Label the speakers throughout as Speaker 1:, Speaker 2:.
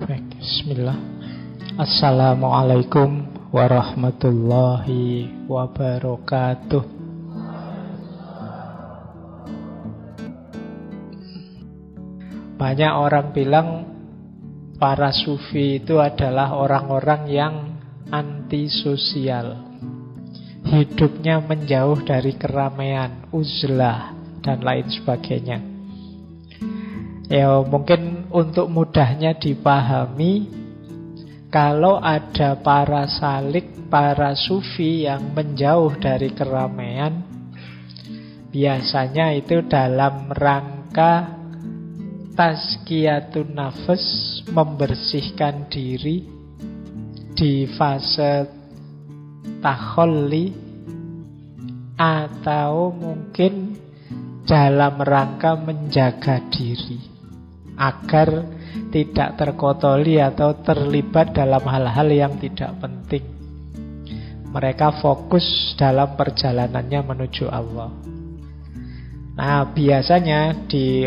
Speaker 1: Baik, bismillah. Assalamualaikum warahmatullahi wabarakatuh. Banyak orang bilang para sufi itu adalah orang-orang yang antisosial. Hidupnya menjauh dari keramaian, uzlah, dan lain sebagainya. Ya, mungkin untuk mudahnya dipahami, kalau ada para salik, para sufi yang menjauh dari keramaian, biasanya itu dalam rangka tazkiyatun nafas, membersihkan diri di fase takholli, atau mungkin dalam rangka menjaga diri agar tidak terkotoli atau terlibat dalam hal-hal yang tidak penting. Mereka fokus dalam perjalanannya menuju Allah. Nah, biasanya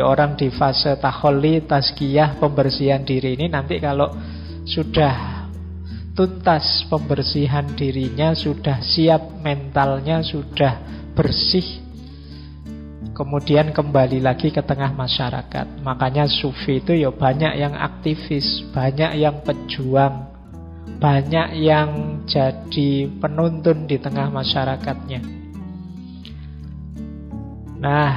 Speaker 1: orang di fase takholli, tazkiyah, pembersihan diri ini, nanti kalau sudah tuntas pembersihan dirinya, sudah siap mentalnya, sudah bersih, kemudian kembali lagi ke tengah masyarakat. Makanya sufi itu ya banyak yang aktivis, banyak yang pejuang, banyak yang jadi penuntun di tengah masyarakatnya. Nah,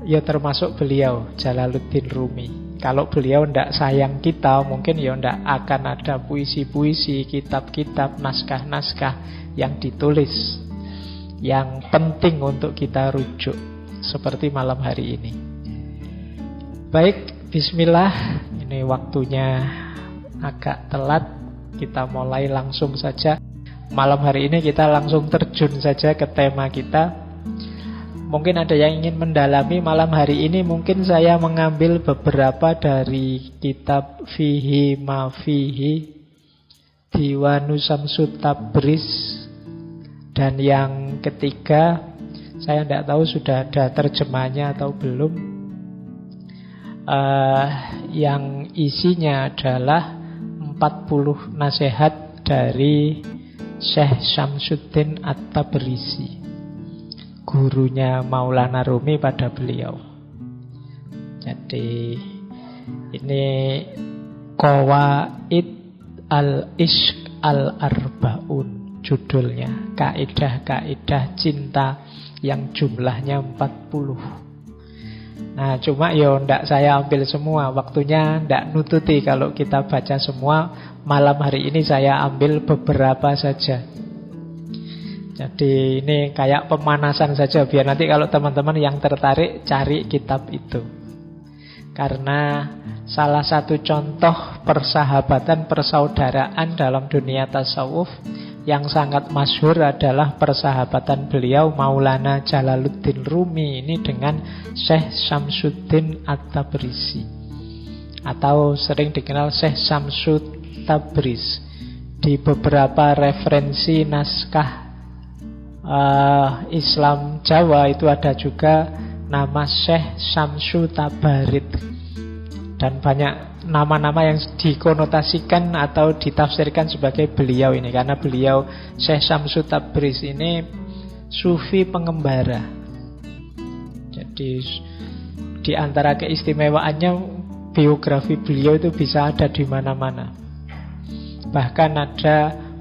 Speaker 1: ya termasuk beliau, Jalaluddin Rumi. Kalau beliau tidak sayang kita, mungkin ya tidak akan ada puisi-puisi, kitab-kitab, naskah-naskah yang ditulis yang penting untuk kita rujuk, seperti malam hari ini. Baik, bismillah. Ini waktunya agak telat, kita mulai langsung saja. Malam hari ini kita langsung terjun saja ke tema kita. Mungkin ada yang ingin mendalami malam hari ini, mungkin saya mengambil beberapa dari kitab Fihi Ma Fihi, Diwanu Syamsut Tabriz, dan yang ketiga, saya tidak tahu sudah ada terjemahnya atau belum, yang isinya adalah 40 nasihat dari Syekh Syamsuddin At-Tabrizi, gurunya Maulana Rumi pada beliau. Jadi ini Qawaid al-Ishq al-Arbaun judulnya, kaidah-kaidah cinta yang jumlahnya 40. Nah, cuma ya ndak saya ambil semua, waktunya ndak nututi kalau kita baca semua. Malam hari ini saya ambil beberapa saja. Jadi ini kayak pemanasan saja, biar nanti kalau teman-teman yang tertarik cari kitab itu. Karena salah satu contoh persahabatan, persaudaraan dalam dunia tasawuf yang sangat masyhur adalah persahabatan beliau Maulana Jalaluddin Rumi ini dengan Syekh Syamsuddin At-Tabrizi, atau sering dikenal Syekh Syamsut Tabriz. Di beberapa referensi naskah Islam Jawa itu ada juga nama Syekh Syamsu Tabarid, dan banyak nama-nama yang dikonotasikan atau ditafsirkan sebagai beliau ini, karena beliau Syekh Syamsu Tabriz ini sufi pengembara. Jadi di antara keistimewaannya, biografi beliau itu bisa ada di mana-mana. Bahkan ada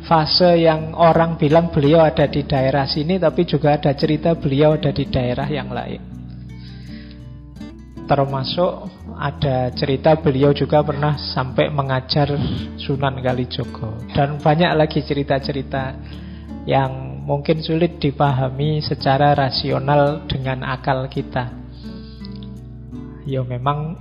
Speaker 1: fase yang orang bilang beliau ada di daerah sini, tapi juga ada cerita beliau ada di daerah yang lain. Termasuk ada cerita beliau juga pernah sampai mengajar Sunan Kalijogo. Dan banyak lagi cerita-cerita yang mungkin sulit dipahami secara rasional dengan akal kita. Ya memang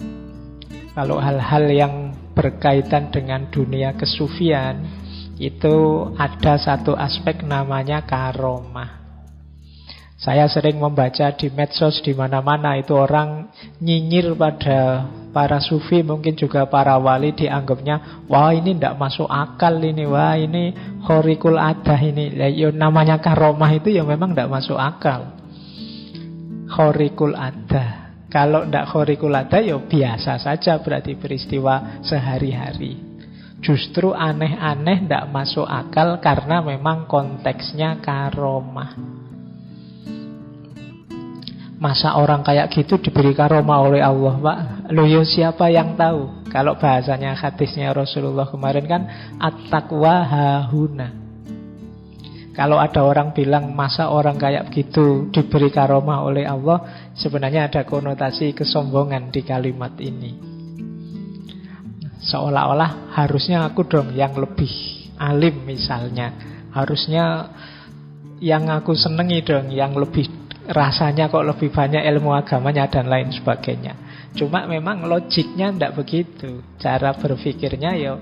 Speaker 1: kalau hal-hal yang berkaitan dengan dunia kesufian itu ada satu aspek namanya karomah. Saya sering membaca di medsos di mana-mana itu orang nyinyir pada para sufi, mungkin juga para wali, dianggapnya wah ini tidak masuk akal ini, wah ini khorikul adah ini. Ya, namanya karomah itu ya memang tidak masuk akal. Khorikul adah. Kalau tidak khorikul adah ya biasa saja, berarti peristiwa sehari-hari. Justru aneh-aneh tidak masuk akal karena memang konteksnya karomah. Masa orang kayak gitu diberi karomah oleh Allah, Pak? Loh ya, siapa yang tahu? Kalau bahasanya hadisnya Rasulullah kemarin kan at-taqwa hahuna. Kalau ada orang bilang masa orang kayak gitu diberi karomah oleh Allah, sebenarnya ada konotasi kesombongan di kalimat ini. Seolah-olah harusnya aku dong yang lebih alim misalnya. Harusnya yang aku senengi dong, yang lebih rasanya kok lebih banyak ilmu agamanya dan lain sebagainya. Cuma memang logiknya tidak begitu. Cara berpikirnya ya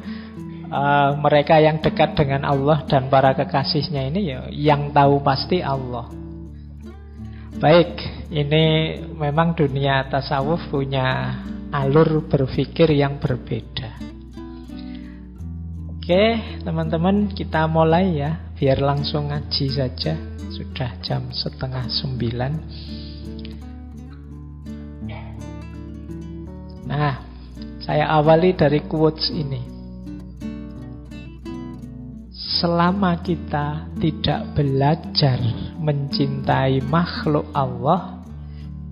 Speaker 1: mereka yang dekat dengan Allah dan para kekasihnya ini ya yang tahu pasti Allah. Baik, ini memang dunia tasawuf punya alur berpikir yang berbeda. Oke, teman-teman, kita mulai ya. Biar langsung ngaji saja. Sudah jam 8:30. Nah, saya awali dari quotes ini. Selama kita tidak belajar mencintai makhluk Allah,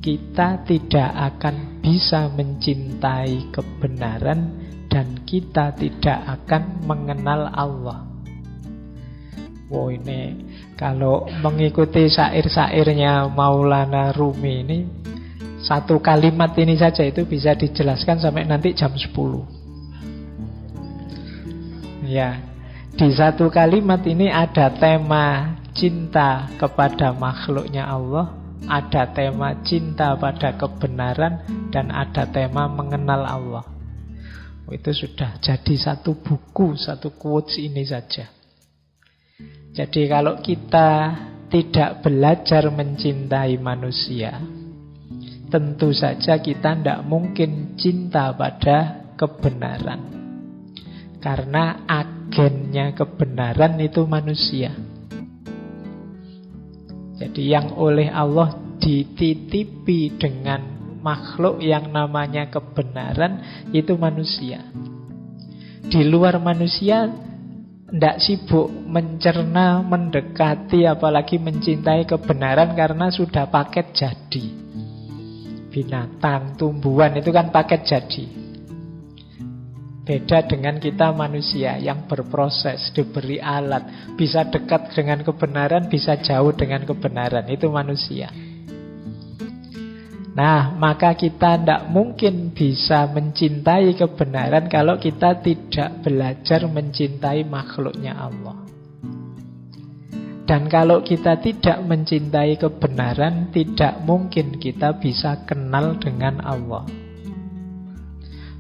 Speaker 1: kita tidak akan bisa mencintai kebenaran dan kita tidak akan mengenal Allah. Wow, ini kalau mengikuti syair-syairnya Maulana Rumi ini, satu kalimat ini saja itu bisa dijelaskan sampai nanti jam 10. Ya, di satu kalimat ini ada tema cinta kepada makhluknya Allah, ada tema cinta pada kebenaran, dan ada tema mengenal Allah. Itu sudah jadi satu buku, satu quotes ini saja. Jadi kalau kita tidak belajar mencintai manusia, tentu saja kita tidak mungkin cinta pada kebenaran. Karena agennya kebenaran itu manusia. Jadi yang oleh Allah dititipi dengan makhluk yang namanya kebenaran itu manusia. Di luar manusia tidak sibuk mencerna, mendekati, apalagi mencintai kebenaran karena sudah paket jadi. Binatang, tumbuhan itu kan paket jadi. Beda dengan kita manusia yang berproses, diberi alat, bisa dekat dengan kebenaran, bisa jauh dengan kebenaran. Itu manusia. Nah, maka kita tidak mungkin bisa mencintai kebenaran kalau kita tidak belajar mencintai makhluknya Allah. Dan kalau kita tidak mencintai kebenaran, tidak mungkin kita bisa kenal dengan Allah.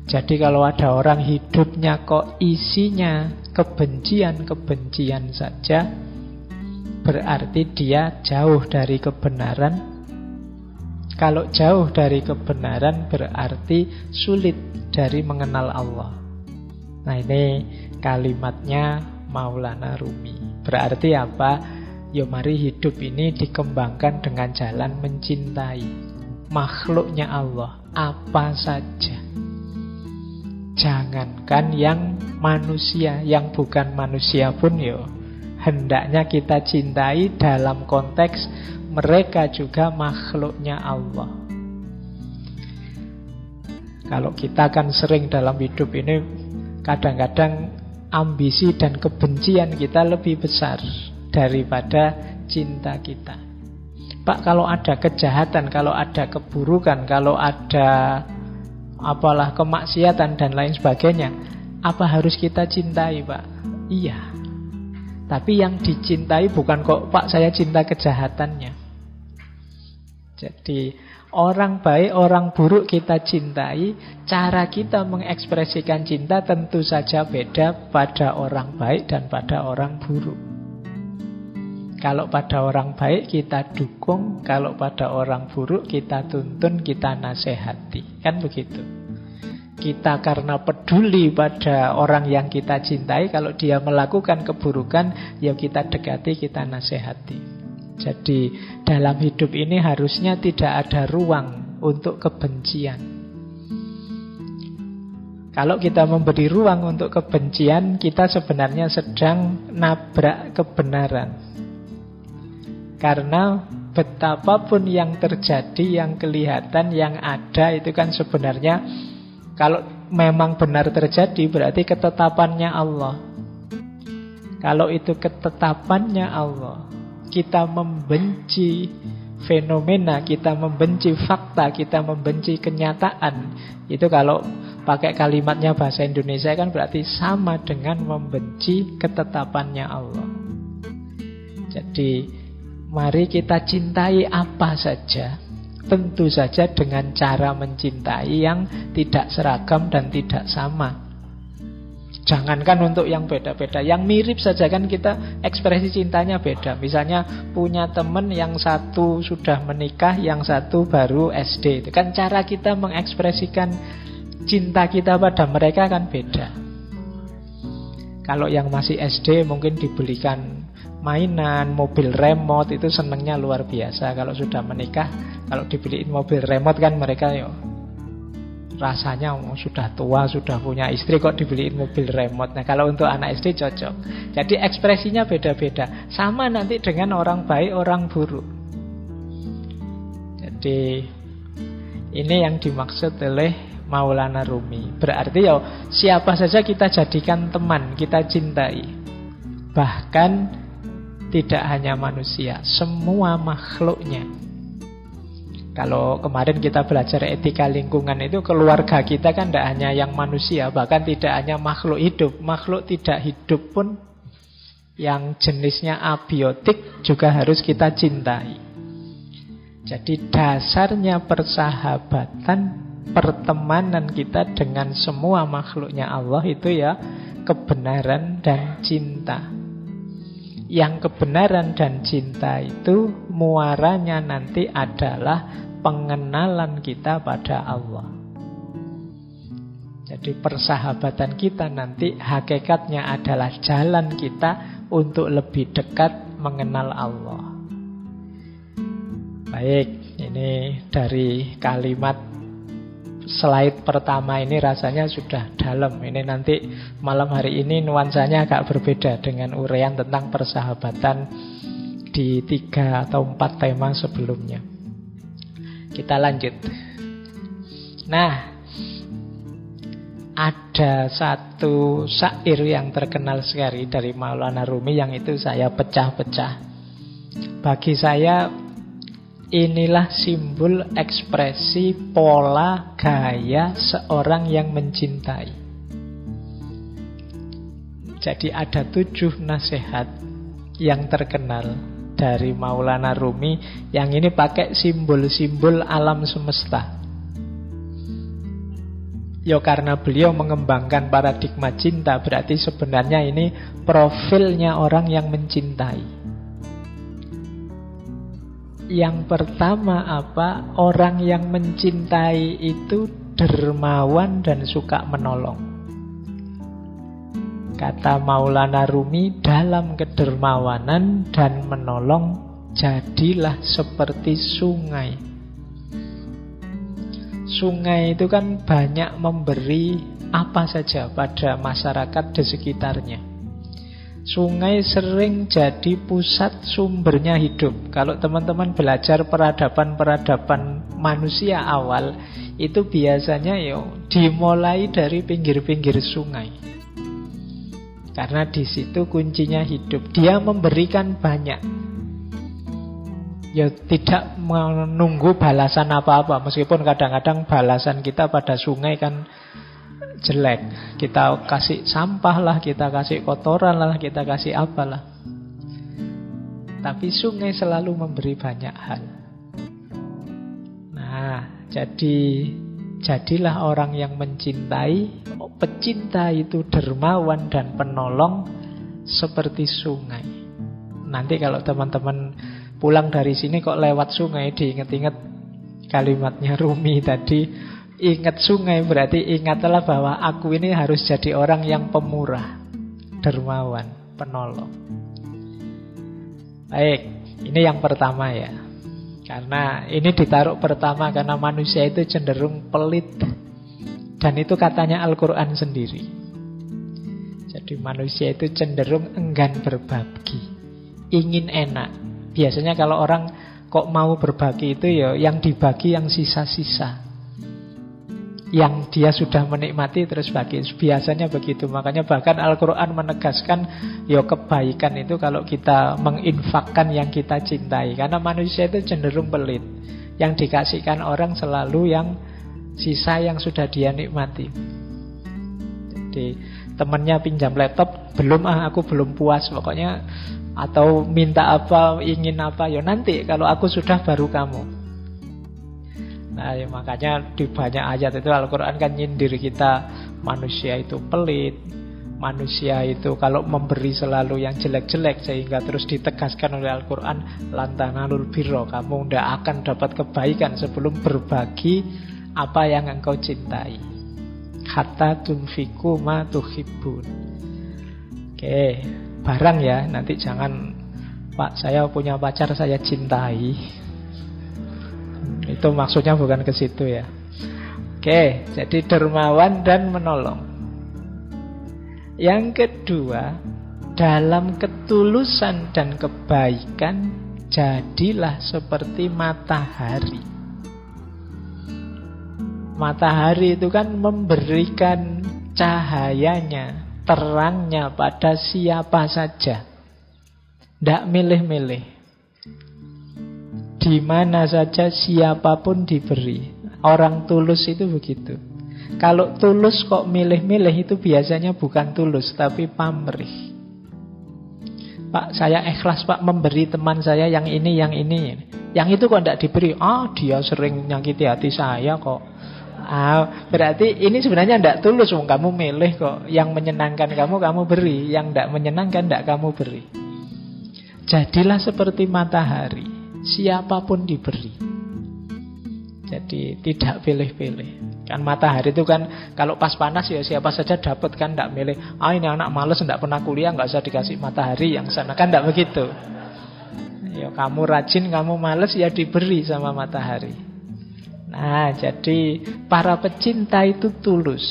Speaker 1: Jadi kalau ada orang hidupnya kok isinya kebencian-kebencian saja, berarti dia jauh dari kebenaran. Kalau jauh dari kebenaran berarti sulit dari mengenal Allah. Nah, ini kalimatnya Maulana Rumi. Berarti apa? Ya mari hidup ini dikembangkan dengan jalan mencintai makhluknya Allah apa saja. Jangankan yang manusia, yang bukan manusia pun ya hendaknya kita cintai dalam konteks mereka juga makhluknya Allah. Kalau kita kan sering dalam hidup ini kadang-kadang ambisi dan kebencian kita lebih besar daripada cinta kita. Pak, kalau ada kejahatan, kalau ada keburukan, kalau ada apalah kemaksiatan dan lain sebagainya, apa harus kita cintai, Pak? Iya. Tapi yang dicintai bukan kok, Pak, saya cinta kejahatannya. Jadi orang baik, orang buruk kita cintai. Cara kita mengekspresikan cinta tentu saja beda pada orang baik dan pada orang buruk. Kalau pada orang baik kita dukung, kalau pada orang buruk kita tuntun, kita nasihati. Kan begitu. Kita karena peduli pada orang yang kita cintai, kalau dia melakukan keburukan, ya kita dekati, kita nasihati. Jadi dalam hidup ini harusnya tidak ada ruang untuk kebencian. Kalau kita memberi ruang untuk kebencian, kita sebenarnya sedang nabrak kebenaran. Karena betapapun yang terjadi, yang kelihatan, yang ada, itu kan sebenarnya kalau memang benar terjadi, berarti ketetapannya Allah. Kalau itu ketetapannya Allah, kita membenci fenomena, kita membenci fakta, kita membenci kenyataan, itu kalau pakai kalimatnya bahasa Indonesia kan berarti sama dengan membenci ketetapannya Allah. Jadi mari kita cintai apa saja, tentu saja dengan cara mencintai yang tidak seragam dan tidak sama. Jangankan untuk yang beda-beda, yang mirip saja kan kita ekspresi cintanya beda. Misalnya punya teman yang satu sudah menikah, yang satu baru SD. Itu kan cara kita mengekspresikan cinta kita pada mereka kan beda. Kalau yang masih SD mungkin dibelikan mainan, mobil remote, itu senengnya luar biasa. Kalau sudah menikah, kalau dibeliin mobil remote kan mereka rasanya sudah tua, sudah punya istri kok dibeliin mobil remote. Nah kalau untuk anak SD cocok. Jadi ekspresinya beda-beda. Sama nanti dengan orang baik, orang buruk. Jadi ini yang dimaksud oleh Maulana Rumi. Berarti siapa saja kita jadikan teman, kita cintai. Bahkan tidak hanya manusia, semua makhluknya. Kalau kemarin kita belajar etika lingkungan itu, keluarga kita kan tidak hanya yang manusia, bahkan tidak hanya makhluk hidup. Makhluk tidak hidup pun yang jenisnya abiotik juga harus kita cintai. Jadi dasarnya persahabatan, pertemanan kita dengan semua makhluknya Allah itu ya kebenaran dan cinta. Yang kebenaran dan cinta itu muaranya nanti adalah pengenalan kita pada Allah. Jadi persahabatan kita nanti hakikatnya adalah jalan kita untuk lebih dekat mengenal Allah. Baik, ini dari kalimat slide pertama ini rasanya sudah dalam. Ini nanti malam hari ini nuansanya agak berbeda dengan uraian tentang persahabatan di 3 atau 4 tema sebelumnya. Kita lanjut. Nah, ada satu syair yang terkenal sekali dari Maulana Rumi yang itu saya pecah-pecah. Bagi saya inilah simbol ekspresi pola gaya seorang yang mencintai. Jadi ada 7 nasihat yang terkenal dari Maulana Rumi yang ini pakai simbol-simbol alam semesta. Karena beliau mengembangkan paradigma cinta, berarti sebenarnya ini profilnya orang yang mencintai. Yang pertama apa? Orang yang mencintai itu dermawan dan suka menolong. Kata Maulana Rumi, dalam kedermawanan dan menolong jadilah seperti sungai. Sungai itu kan banyak memberi apa saja pada masyarakat di sekitarnya. Sungai sering jadi pusat sumbernya hidup. Kalau teman-teman belajar peradaban-peradaban manusia awal, itu biasanya dimulai dari pinggir-pinggir sungai. Karena di situ kuncinya hidup. Dia memberikan banyak. Tidak menunggu balasan apa-apa. Meskipun kadang-kadang balasan kita pada sungai kan jelek. Kita kasih sampah lah, kita kasih kotoran lah, kita kasih apalah. Tapi sungai selalu memberi banyak hal. Nah, jadilah orang yang mencintai. Pecinta itu dermawan dan penolong seperti sungai. Nanti kalau teman-teman pulang dari sini kok lewat sungai, diingat-ingat kalimatnya Rumi tadi. Ingat sungai berarti ingatlah bahwa aku ini harus jadi orang yang pemurah, dermawan, penolong. Baik, ini yang pertama ya. Karena ini ditaruh pertama karena manusia itu cenderung pelit Dan itu katanya Al-Quran sendiri. Jadi manusia itu cenderung enggan berbagi, ingin enak. Biasanya kalau orang kok mau berbagi itu ya yang dibagi yang sisa-sisa, yang dia sudah menikmati terus bagi. Biasanya begitu. Makanya bahkan Al-Quran menegaskan ya kebaikan itu kalau kita menginfakkan yang kita cintai. Karena manusia itu cenderung pelit. Yang dikasihkan orang selalu yang sisa yang sudah dia nikmati. Jadi temannya pinjam laptop, belum aku belum puas pokoknya. Atau minta apa, ingin apa, ya nanti kalau aku sudah baru kamu. Nah ya, makanya di banyak ayat itu Al-Quran kan nyindir kita, manusia itu pelit, manusia itu kalau memberi selalu yang jelek-jelek, sehingga terus ditegaskan oleh Al-Quran, lan tanalul birra, kamu tidak akan dapat kebaikan sebelum berbagi apa yang engkau cintai, hatta tunfiku ma tuhibbun. Oke, barang ya, nanti jangan Pak saya punya pacar saya cintai. Itu maksudnya bukan ke situ ya. Oke, jadi dermawan dan menolong. Yang kedua, dalam ketulusan dan kebaikan, jadilah seperti matahari. Matahari itu kan memberikan cahayanya, terangnya pada siapa saja. Tidak milih-milih. Di mana saja siapapun diberi. Orang tulus itu begitu. Kalau tulus kok milih-milih itu biasanya bukan tulus tapi pamrih. Pak saya ikhlas Pak memberi teman saya yang ini, yang ini. Yang itu kok tidak diberi. Dia sering nyakiti hati saya kok. Berarti ini sebenarnya tidak tulus. Kamu milih kok. Yang menyenangkan kamu beri. Yang tidak menyenangkan tidak kamu beri. Jadilah seperti matahari, siapapun diberi. Jadi tidak pilih-pilih. Kan matahari itu kan kalau pas panas ya siapa saja dapat, kan tidak milih. Ini anak malas tidak pernah kuliah, nggak usah dikasih matahari yang sana, kan tidak begitu. Ya kamu rajin, kamu malas ya diberi sama matahari. Nah jadi para pecinta itu tulus.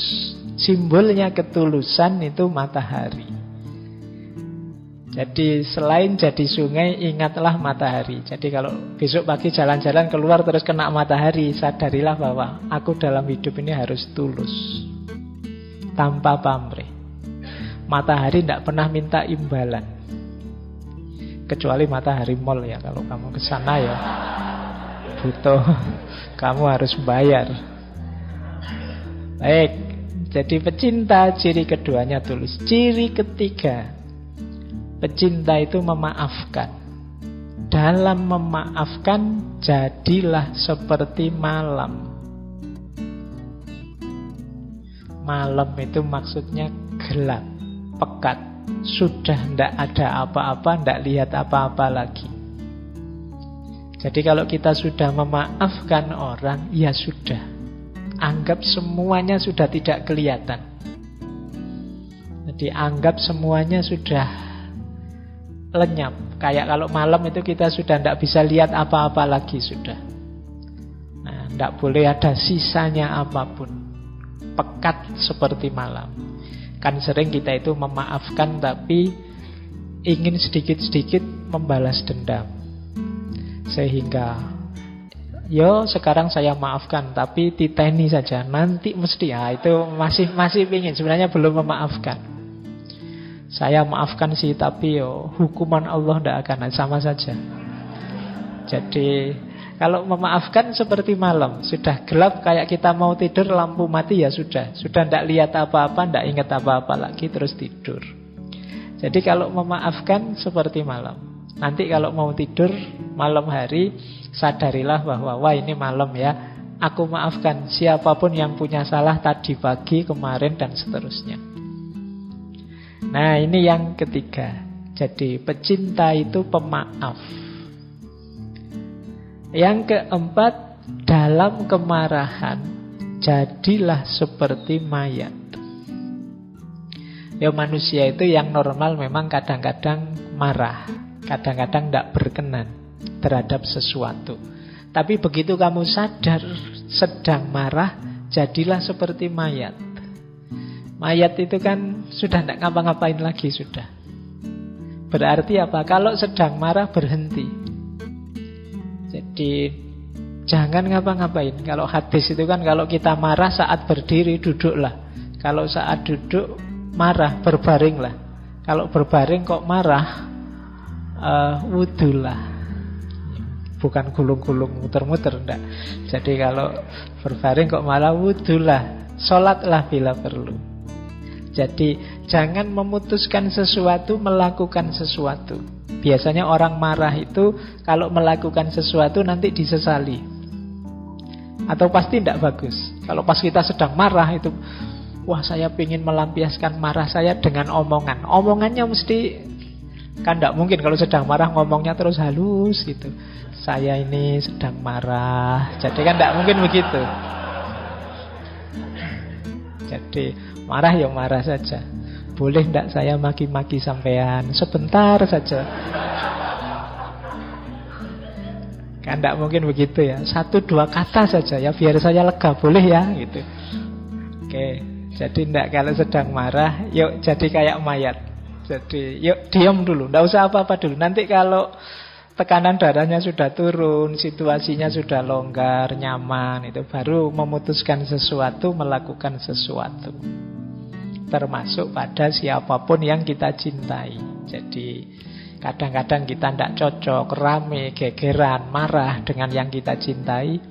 Speaker 1: Simbolnya ketulusan itu matahari. Jadi selain jadi sungai, ingatlah matahari. Jadi kalau besok pagi jalan-jalan keluar terus kena matahari, sadarilah bahwa aku dalam hidup ini harus tulus, tanpa pamrih. Matahari tidak pernah minta imbalan, kecuali matahari mall ya. Kalau kamu ke sana ya butuh, kamu harus bayar. Baik, jadi pecinta ciri keduanya tulus. Ciri ketiga, pecinta itu memaafkan. Dalam memaafkan, jadilah seperti malam. Malam itu maksudnya gelap, pekat. Sudah tidak ada apa-apa, tidak lihat apa-apa lagi. Jadi kalau kita sudah memaafkan orang, ya sudah. Anggap semuanya sudah tidak kelihatan. Jadi anggap semuanya sudah lenyap. Kayak kalau malam itu kita sudah tidak bisa lihat apa-apa lagi sudah. Nah, tidak boleh ada sisanya apapun. Pekat seperti malam. Kan sering kita itu memaafkan tapi ingin sedikit-sedikit membalas dendam. Sehingga sekarang saya maafkan tapi titeni saja. Nanti mesti itu masih ingin. Sebenarnya belum memaafkan. Saya maafkan sih tapi hukuman Allah tidak akan, sama saja. Jadi kalau memaafkan seperti malam, sudah gelap kayak kita mau tidur, lampu mati ya sudah tidak lihat apa-apa, tidak ingat apa-apa lagi, terus tidur. Jadi kalau memaafkan seperti malam. Nanti kalau mau tidur malam hari, sadarilah bahwa wah ini malam ya, aku maafkan siapapun yang punya salah tadi pagi, kemarin dan seterusnya. Nah ini yang ketiga. Jadi pecinta itu pemaaf. Yang keempat, dalam kemarahan jadilah seperti mayat. Ya manusia itu yang normal memang kadang-kadang marah, kadang-kadang tidak berkenan terhadap sesuatu. Tapi begitu kamu sadar sedang marah, Jadilah seperti mayat. Mayat itu kan sudah tidak ngapa-ngapain lagi sudah. Berarti apa? Kalau sedang marah berhenti. Jadi jangan ngapa-ngapain. Kalau hadis itu kan kalau kita marah saat berdiri duduklah. Kalau saat duduk marah berbaringlah. Kalau berbaring kok marah wudulah. Bukan gulung-gulung muter-muter enggak. Jadi kalau berbaring kok malah wudulah. Sholatlah bila perlu. Jadi jangan memutuskan sesuatu, melakukan sesuatu. Biasanya orang marah itu kalau melakukan sesuatu nanti disesali. Atau pasti tidak bagus. Kalau pas kita sedang marah itu, wah saya ingin melampiaskan marah saya dengan omongan. Omongannya mesti, kan tidak mungkin kalau sedang marah ngomongnya terus halus gitu. Saya ini sedang marah. Jadi kan tidak mungkin begitu. Jadi marah ya marah saja. Boleh tidak saya maki-maki sampean sebentar saja. Kan tidak mungkin begitu ya. 1-2 kata saja ya biar saya lega, boleh ya gitu. Oke, jadi tidak, kalau sedang marah yuk jadi kayak mayat. Jadi yuk diam dulu, tidak usah apa-apa dulu. Nanti kalau tekanan darahnya sudah turun, situasinya sudah longgar, nyaman, itu baru memutuskan sesuatu, melakukan sesuatu. Termasuk pada siapapun yang kita cintai. Jadi kadang-kadang kita tidak cocok, rame, gegeran, marah dengan yang kita cintai.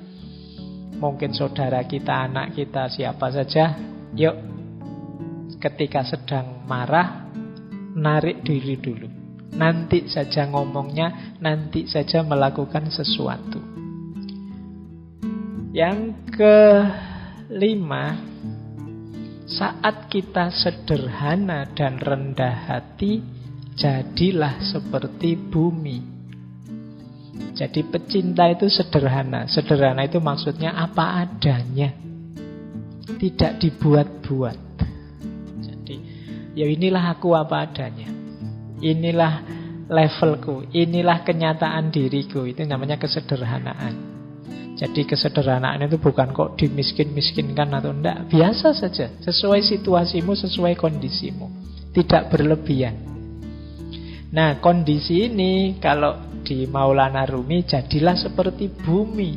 Speaker 1: Mungkin saudara kita, anak kita, siapa saja. Yuk, ketika sedang marah, narik diri dulu. Nanti saja ngomongnya, nanti saja melakukan sesuatu. Yang kelima, saat kita sederhana dan rendah hati, jadilah seperti bumi. Jadi pecinta itu sederhana. Sederhana itu maksudnya apa adanya, tidak dibuat-buat. Jadi ya inilah aku apa adanya. Inilah levelku, inilah kenyataan diriku. Itu namanya kesederhanaan. Jadi kesederhanaan itu bukan kok dimiskin-miskinkan atau enggak. Biasa saja, sesuai situasimu, sesuai kondisimu. Tidak berlebihan. Nah, kondisi ini kalau di Maulana Rumi, jadilah seperti bumi.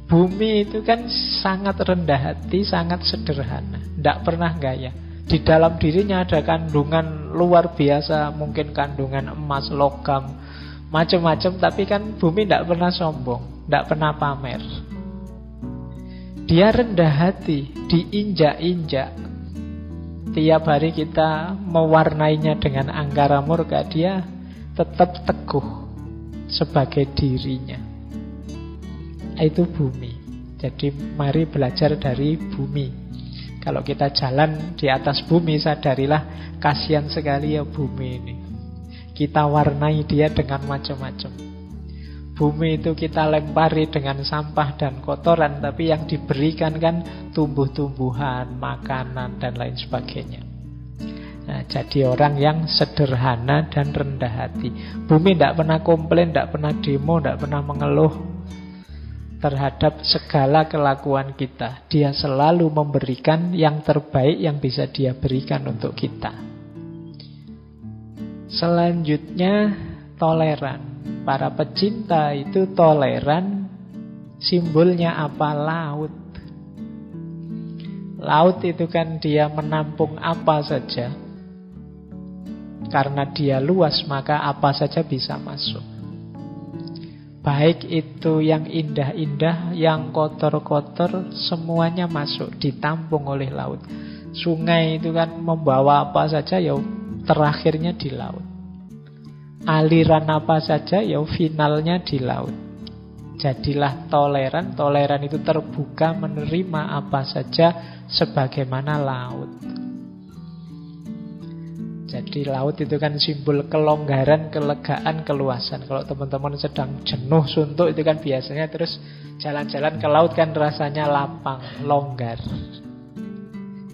Speaker 1: Bumi itu kan sangat rendah hati, sangat sederhana. Tidak pernah gaya. Di dalam dirinya ada kandungan luar biasa, mungkin kandungan emas, logam, macam-macam, tapi kan bumi tidak pernah sombong, tidak pernah pamer. Dia rendah hati, diinjak-injak. Tiap hari kita mewarnainya dengan angkara murka, dia tetap teguh sebagai dirinya. Itu bumi. Jadi mari belajar dari bumi. Kalau kita jalan di atas bumi, sadarilah kasihan sekali ya bumi ini. Kita warnai dia dengan macam-macam. Bumi itu kita lempari dengan sampah dan kotoran, tapi yang diberikan kan tumbuh-tumbuhan, makanan, dan lain sebagainya. Nah, jadi orang yang sederhana dan rendah hati. Bumi tidak pernah komplain, tidak pernah demo, tidak pernah mengeluh terhadap segala kelakuan kita. Dia selalu memberikan yang terbaik yang bisa dia berikan untuk kita. Selanjutnya, toleran. Para pecinta itu toleran. Simbolnya apa? Laut. Laut itu kan dia menampung apa saja. Karena dia luas, maka apa saja bisa masuk. Baik itu yang indah-indah, yang kotor-kotor, semuanya masuk, ditampung oleh laut. Sungai itu kan membawa apa saja, ya terakhirnya di laut. Aliran apa saja, ya finalnya di laut. Jadilah toleran. Toleran itu terbuka, menerima apa saja sebagaimana laut. Jadi laut itu kan simbol kelonggaran, kelegaan, keluasan. Kalau teman-teman sedang jenuh, suntuk, itu kan biasanya terus jalan-jalan ke laut kan rasanya lapang, longgar.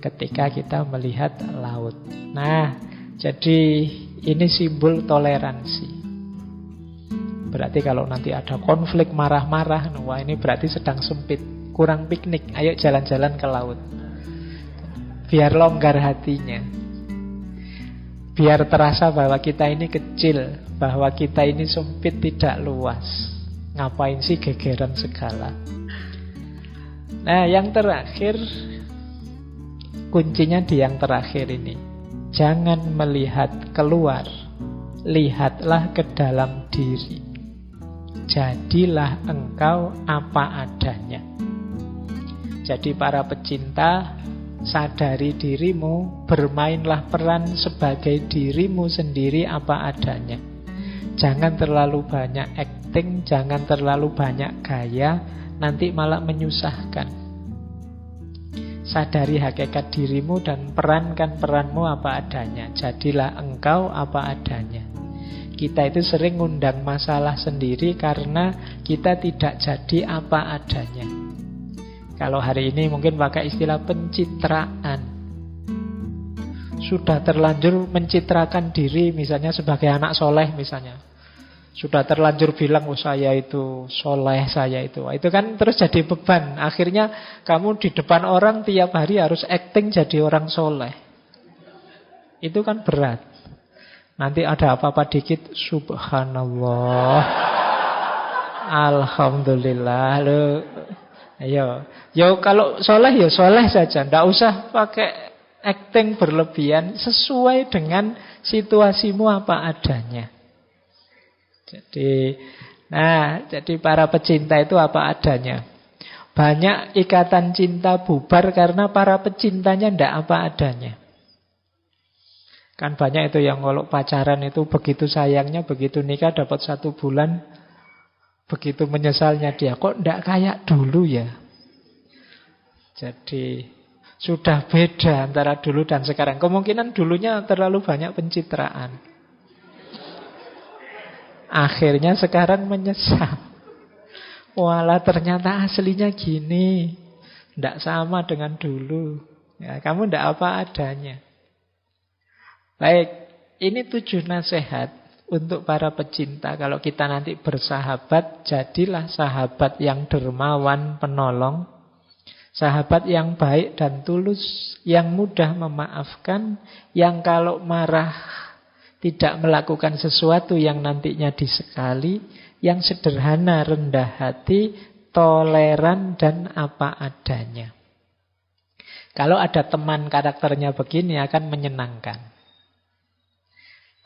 Speaker 1: Ketika kita melihat laut. Nah, jadi ini simbol toleransi. Berarti kalau nanti ada konflik marah-marah, wah ini berarti sedang sempit. kurang piknik, ayo jalan-jalan ke laut. Biar longgar hatinya. Biar terasa bahwa kita ini kecil, bahwa kita ini sempit, tidak luas. Ngapain sih gegeran segala? Nah, yang terakhir, kuncinya di yang terakhir ini. Jangan melihat keluar, lihatlah ke dalam diri. Jadilah engkau apa adanya. Jadi para pecinta, sadari dirimu, bermainlah peran sebagai dirimu sendiri apa adanya. Jangan terlalu banyak acting, jangan terlalu banyak gaya, nanti malah menyusahkan. Sadari hakikat dirimu dan perankan peranmu apa adanya. Jadilah engkau apa adanya. Kita itu sering ngundang masalah sendiri karena kita tidak jadi apa adanya. Kalau hari ini mungkin pakai istilah pencitraan. Sudah terlanjur mencitrakan diri, misalnya sebagai anak soleh misalnya. Sudah terlanjur bilang, oh saya itu soleh, saya itu. Itu kan terus jadi beban. Akhirnya kamu di depan orang tiap hari harus acting jadi orang soleh. Itu kan berat. Nanti ada apa-apa dikit, subhanallah, alhamdulillah. Ayo, kalau soleh ya soleh saja, ndak usah pakai acting berlebihan, sesuai dengan situasimu apa adanya. Jadi para pecinta itu apa adanya. Banyak ikatan cinta bubar karena para pecintanya ndak apa adanya. Kan banyak itu yang kalau pacaran itu begitu sayangnya, begitu nikah dapat 1 bulan, begitu menyesalnya dia, kok ndak kayak dulu ya. Jadi sudah beda antara dulu dan sekarang. Kemungkinan dulunya terlalu banyak pencitraan. Akhirnya sekarang menyesal. Walah ternyata aslinya gini, ndak sama dengan dulu. Ya, kamu ndak apa adanya. Baik, ini 7 nasihat untuk para pecinta. Kalau kita nanti bersahabat, jadilah sahabat yang dermawan, penolong. Sahabat yang baik dan tulus, yang mudah memaafkan, yang kalau marah tidak melakukan sesuatu yang nantinya disekali, yang sederhana, rendah hati, toleran, dan apa adanya. Kalau ada teman karakternya begini akan menyenangkan.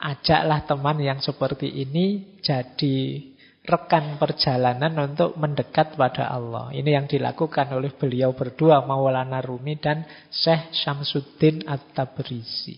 Speaker 1: Ajaklah teman yang seperti ini jadi rekan perjalanan untuk mendekat pada Allah. Ini yang dilakukan oleh beliau berdua, Maulana Rumi dan Syekh Syamsuddin At-Tabrizi.